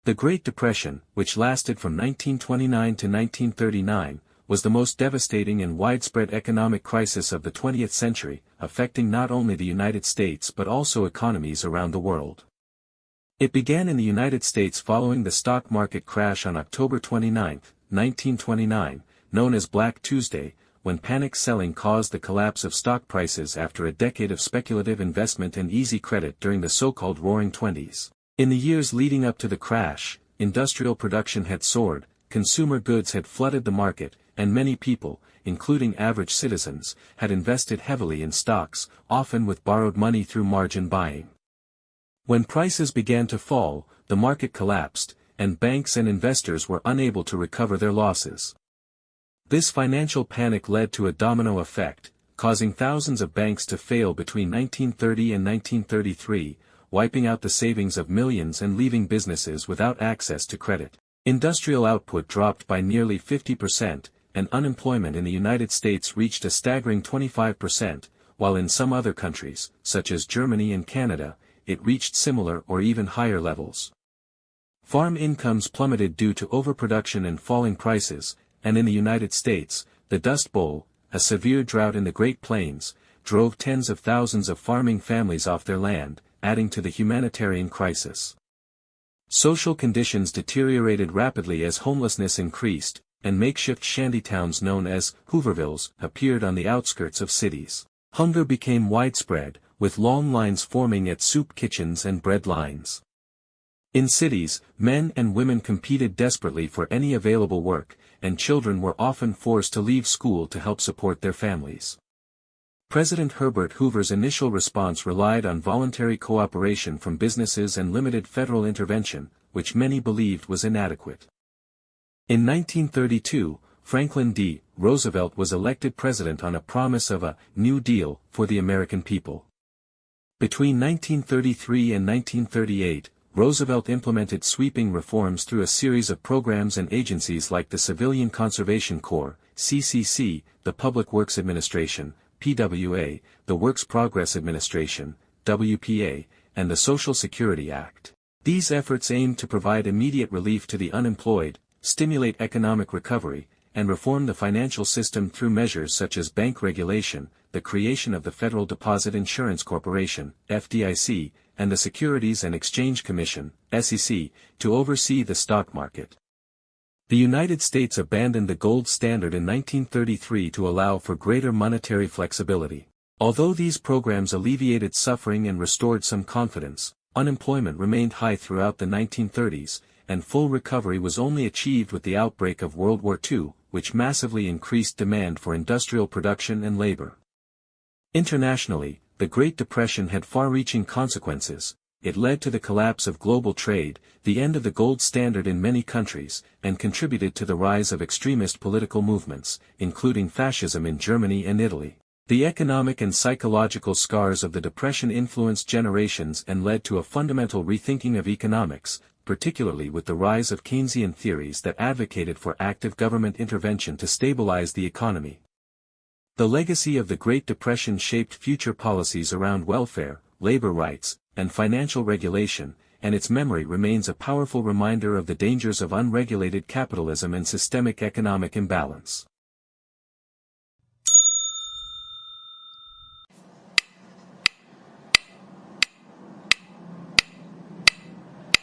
The Great Depression, which lasted from 1929 to 1939, was the most devastating and widespread economic crisis of the 20th century, affecting not only the United States but also economies around the world. It began in the United States following the stock market crash on October 29, 1929, known as Black Tuesday, when panic selling caused the collapse of stock prices after a decade of speculative investment and easy credit during the so-called Roaring Twenties. In the years leading up to the crash, industrial production had soared, consumer goods had flooded the market, and many people, including average citizens, had invested heavily in stocks, often with borrowed money through margin buying. When prices began to fall, the market collapsed, and banks and investors were unable to recover their losses. This financial panic led to a domino effect, causing thousands of banks to fail between 1930 and 1933, wiping out the savings of millions and leaving businesses without access to credit. Industrial output dropped by nearly 50%, and unemployment in the United States reached a staggering 25%, while in some other countries, such as Germany and Canada, it reached similar or even higher levels. Farm incomes plummeted due to overproduction and falling prices, and in the United States, the Dust Bowl, a severe drought in the Great Plains, drove tens of thousands of farming families off their land, adding to the humanitarian crisis. Social conditions deteriorated rapidly as homelessness increased, and makeshift shantytowns known as Hoovervilles appeared on the outskirts of cities. Hunger became widespread, with long lines forming at soup kitchens and bread lines. In cities, men and women competed desperately for any available work, and children were often forced to leave school to help support their families. President Herbert Hoover's initial response relied on voluntary cooperation from businesses and limited federal intervention, which many believed was inadequate. In 1932, Franklin D. Roosevelt was elected president on a promise of a New Deal for the American people. Between 1933 and 1938, Roosevelt implemented sweeping reforms through a series of programs and agencies like the Civilian Conservation Corps, CCC, the Public Works Administration, PWA, the Works Progress Administration, WPA, and the Social Security Act. These efforts aimed to provide immediate relief to the unemployed, stimulate economic recovery, and reform the financial system through measures such as bank regulation, the creation of the Federal Deposit Insurance Corporation, FDIC, and the Securities and Exchange Commission, SEC, to oversee the stock market. The United States abandoned the gold standard in 1933 to allow for greater monetary flexibility. Although these programs alleviated suffering and restored some confidence, unemployment remained high throughout the 1930s, and full recovery was only achieved with the outbreak of World War II, which massively increased demand for industrial production and labor. Internationally, the Great Depression had far-reaching consequences. It led to the collapse of global trade, the end of the gold standard in many countries, and contributed to the rise of extremist political movements, including fascism in Germany and Italy. The economic and psychological scars of the Depression influenced generations and led to a fundamental rethinking of economics, particularly with the rise of Keynesian theories that advocated for active government intervention to stabilize the economy. The legacy of the Great Depression shaped future policies around welfare, labor rights, and financial regulation, and its memory remains a powerful reminder of the dangers of unregulated capitalism and systemic economic imbalance.